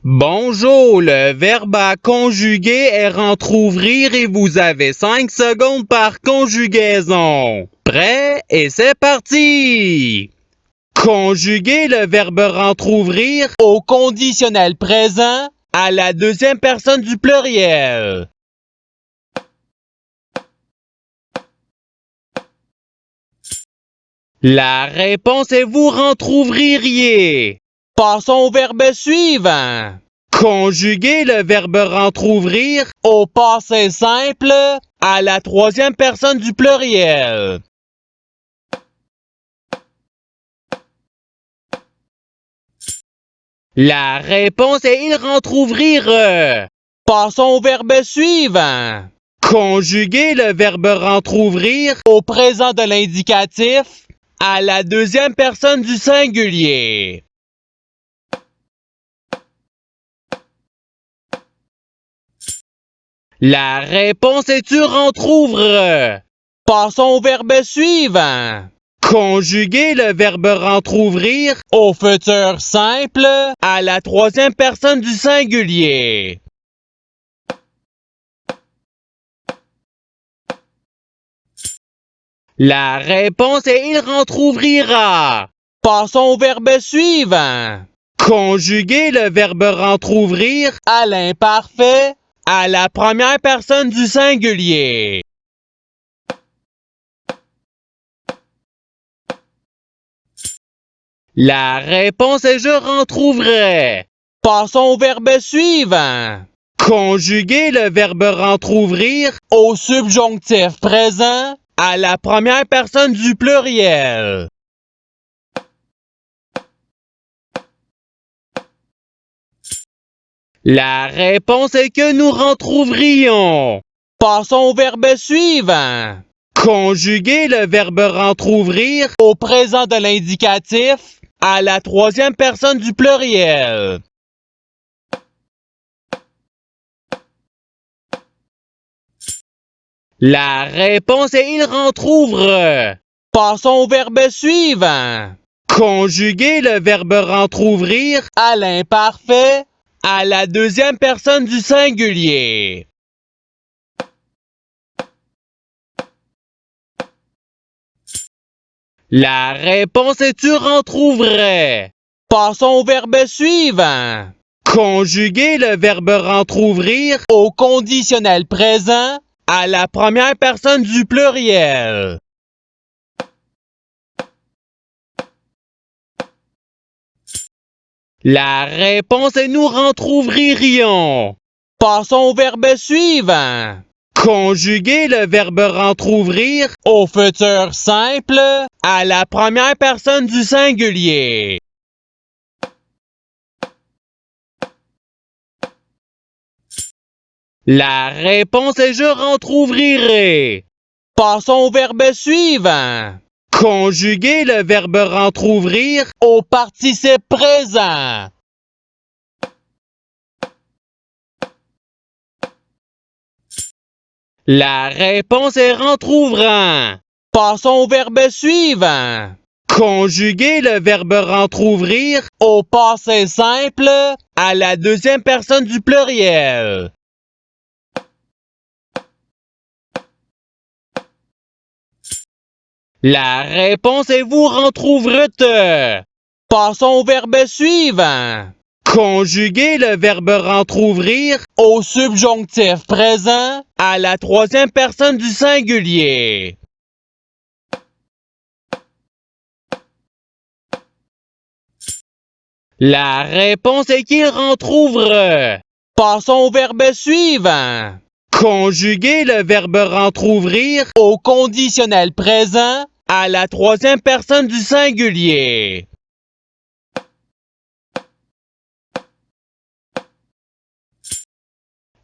Bonjour, le verbe à conjuguer est rentrouvrir et vous avez 5 secondes par conjugaison. Prêt et c'est parti! Conjuguer le verbe rentrouvrir au conditionnel présent à la deuxième personne du pluriel. La réponse est vous rentrouvriez. Passons au verbe suivant. Conjuguer le verbe rentrouvrir au passé simple à la troisième personne du pluriel. La réponse est il rentrouvrir. Passons au verbe suivant. Conjuguer le verbe rentrouvrir au présent de l'indicatif à la deuxième personne du singulier. La réponse est tu rentrouvres. Passons au verbe suivant. Conjuguer le verbe rentrouvrir au futur simple à la troisième personne du singulier. La réponse est il rentrouvrira. Passons au verbe suivant. Conjuguer le verbe rentrouvrir à l'imparfait à la première personne du singulier. La réponse est je rentrouvrai. Passons au verbe suivant. Conjuguer le verbe rentrouvrir au subjonctif présent à la première personne du pluriel. La réponse est que nous rentrouvrions. Passons au verbe suivant. Conjuguer le verbe rentrouvrir au présent de l'indicatif à la troisième personne du pluriel. La réponse est il rentrouvre. Passons au verbe suivant. Conjuguer le verbe rentrouvrir à l'imparfait à la deuxième personne du singulier. La réponse est tu rentrouvrais. Passons au verbe suivant. Conjuguer le verbe rentrouvrir au conditionnel présent à la première personne du pluriel. La réponse est nous rentrouvrions. Passons au verbe suivant. Conjuguer le verbe rentrouvrir au futur simple à la première personne du singulier. La réponse est je rentrouvrirai. Passons au verbe suivant. Conjuguer le verbe rentrouvrir au participe présent. La réponse est rentrouvant. Passons au verbe suivant. Conjuguer le verbe rentrouvrir au passé simple à la deuxième personne du pluriel. La réponse est vous rentrouvretes. Passons au verbe suivant. Conjuguer le verbe rentrouvrir au subjonctif présent à la troisième personne du singulier. La réponse est qu'il rentrouvre. Passons au verbe suivant. Conjuguer le verbe rentrouvrir au conditionnel présent à la troisième personne du singulier.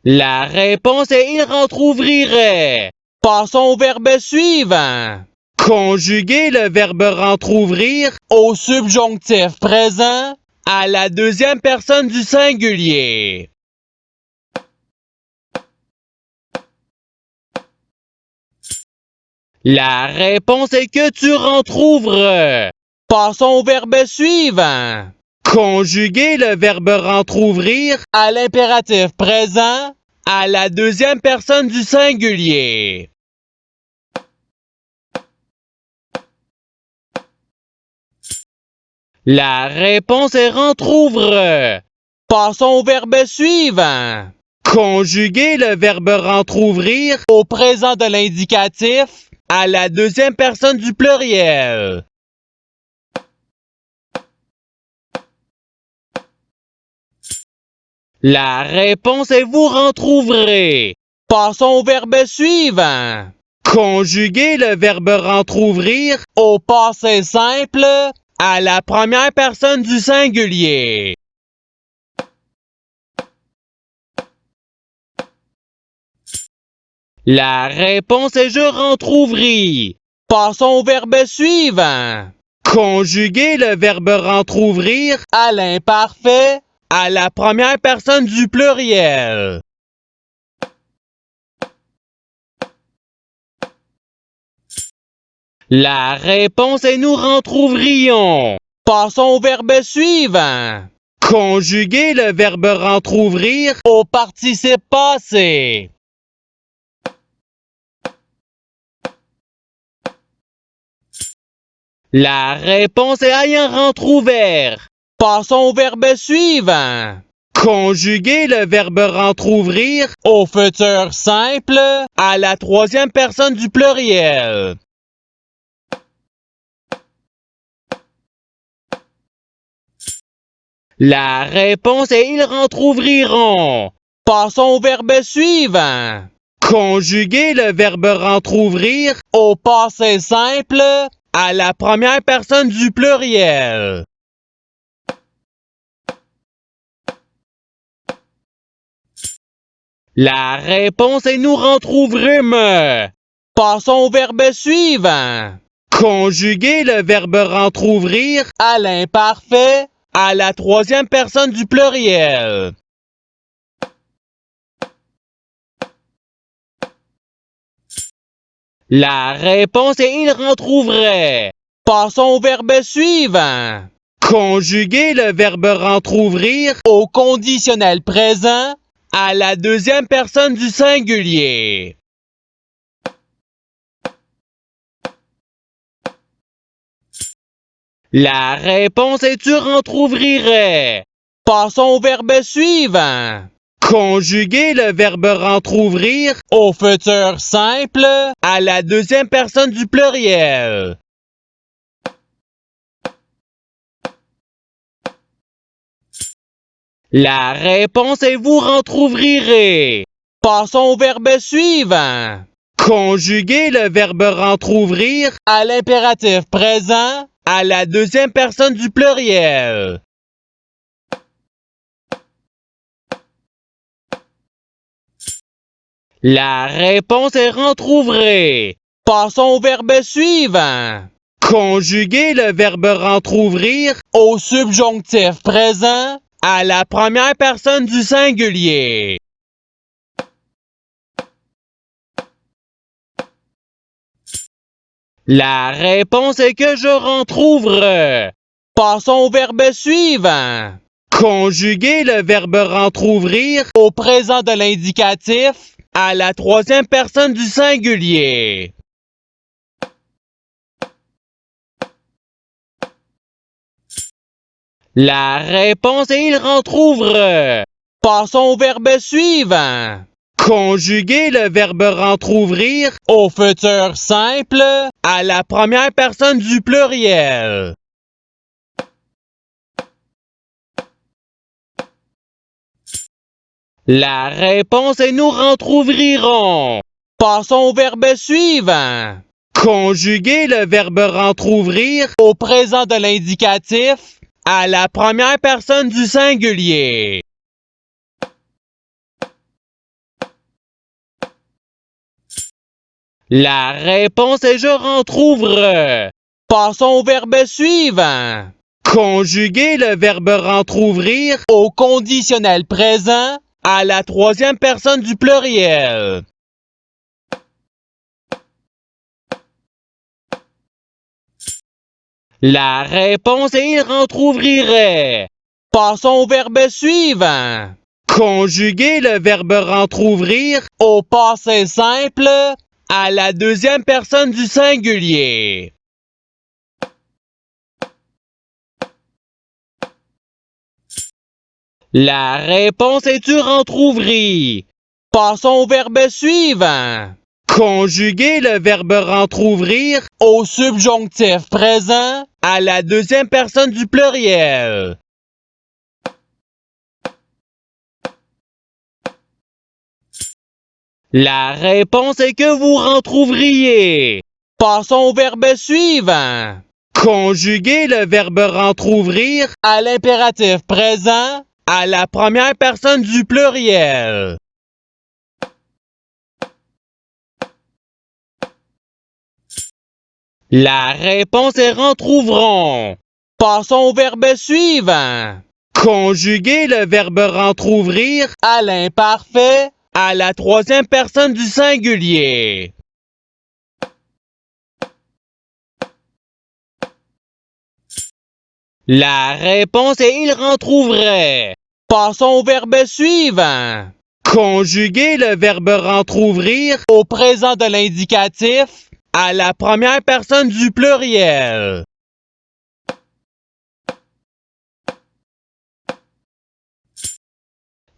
La réponse est il rentrouvrirait. Passons au verbe suivant. Conjuguer le verbe rentrouvrir au subjonctif présent à la deuxième personne du singulier. La réponse est que tu rentrouvres. Passons au verbe suivant. Conjuguer le verbe rentrouvrir à l'impératif présent à la deuxième personne du singulier. La réponse est rentrouvre. Passons au verbe suivant. Conjuguer le verbe rentrouvrir au présent de l'indicatif à la deuxième personne du pluriel. La réponse est vous rentrouverez. Passons au verbe suivant. Conjuguer le verbe rentrouvrir au passé simple à la première personne du singulier. La réponse est je rentrouvris. Passons au verbe suivant. Conjuguer le verbe rentrouvrir à l'imparfait à la première personne du pluriel. La réponse est nous rentrouvrions. Passons au verbe suivant. Conjuguer le verbe rentrouvrir au participe passé. La réponse est ayant rentrouvert. Passons au verbe suivant. Conjuguer le verbe rentrouvrir au futur simple à la troisième personne du pluriel. La réponse est ils rentrouvriront. Passons au verbe suivant. Conjuguer le verbe rentrouvrir au passé simple à la première personne du pluriel. La réponse est nous rentrouvâmes. Passons au verbe suivant. Conjuguer le verbe rentrouvrir à l'imparfait à la troisième personne du pluriel. La réponse est il rentrouverait. Passons au verbe suivant. Conjuguer le verbe rentrouvrir au conditionnel présent à la deuxième personne du singulier. La réponse est tu rentrouvrirais. Passons au verbe suivant. Conjuguer le verbe rentrouvrir au futur simple à la deuxième personne du pluriel. La réponse est vous rentrouvrirez. Passons au verbe suivant. Conjuguer le verbe rentrouvrir à l'impératif présent à la deuxième personne du pluriel. La réponse est rentrouvrer. Passons au verbe suivant. Conjuguer le verbe rentrouvrir au subjonctif présent à la première personne du singulier. La réponse est que je rentrouvre. Passons au verbe suivant. Conjuguer le verbe rentrouvrir au présent de l'indicatif à la troisième personne du singulier. La réponse est il rentrouvre. Passons au verbe suivant. Conjuguer le verbe rentrouvrir au futur simple à la première personne du pluriel. La réponse est nous rentrouvrirons. Passons au verbe suivant. Conjuguer le verbe rentrouvrir au présent de l'indicatif à la première personne du singulier. La réponse est je rentrouvre. Passons au verbe suivant. Conjuguer le verbe rentrouvrir au conditionnel présent à la troisième personne du pluriel. La réponse est il rentrouvrirait. Passons au verbe suivant. Conjuguer le verbe rentrouvrir au passé simple à la deuxième personne du singulier. La réponse est du rentrouvrir. Passons au verbe suivant. Conjuguer le verbe rentrouvrir au subjonctif présent à la deuxième personne du pluriel. La réponse est que vous rentrouvriez. Passons au verbe suivant. Conjuguer le verbe rentrouvrir à l'impératif présent à la première personne du pluriel. La réponse est rentrouvron. Passons au verbe suivant. Conjuguer le verbe rentrouvrir à l'imparfait à la troisième personne du singulier. La réponse est il rentrouverait. Passons au verbe suivant. Conjuguer le verbe rentrouvrir au présent de l'indicatif à la première personne du pluriel.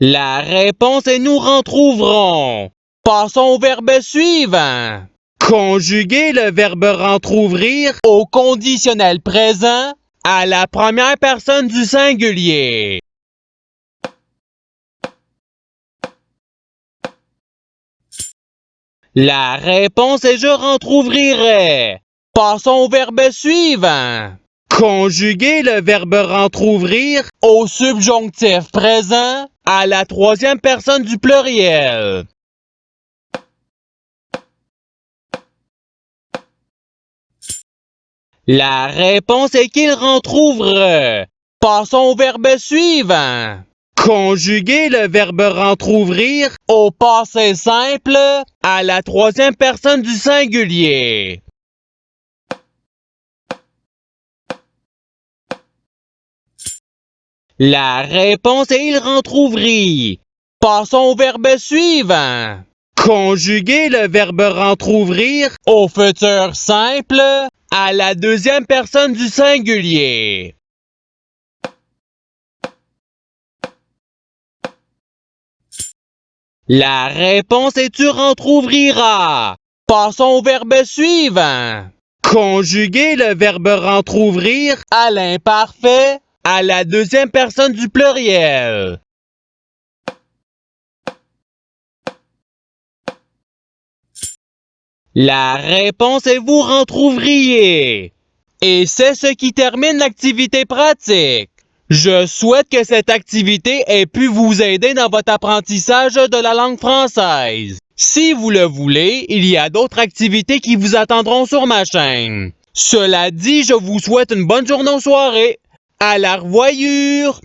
La réponse est nous rentrouverons. Passons au verbe suivant. Conjuguer le verbe rentrouvrir au conditionnel présent à la première personne du singulier. La réponse est je rentrouvrirai. Passons au verbe suivant. Conjuguer le verbe rentrouvrir au subjonctif présent à la troisième personne du pluriel. La réponse est qu'il rentrouvre. Passons au verbe suivant. Conjuguer le verbe rentrouvrir au passé simple à la troisième personne du singulier. La réponse est il rentrouvrit. Passons au verbe suivant. Conjuguer le verbe rentrouvrir au futur simple à la deuxième personne du singulier. La réponse est tu rentrouvriras. Passons au verbe suivant. Conjuguer le verbe rentrouvrir à l'imparfait à la deuxième personne du pluriel. La réponse est vous rentrouvriez. Et c'est ce qui termine l'activité pratique. Je souhaite que cette activité ait pu vous aider dans votre apprentissage de la langue française. Si vous le voulez, il y a d'autres activités qui vous attendront sur ma chaîne. Cela dit, je vous souhaite une bonne journée ou soirée. À la revoyure!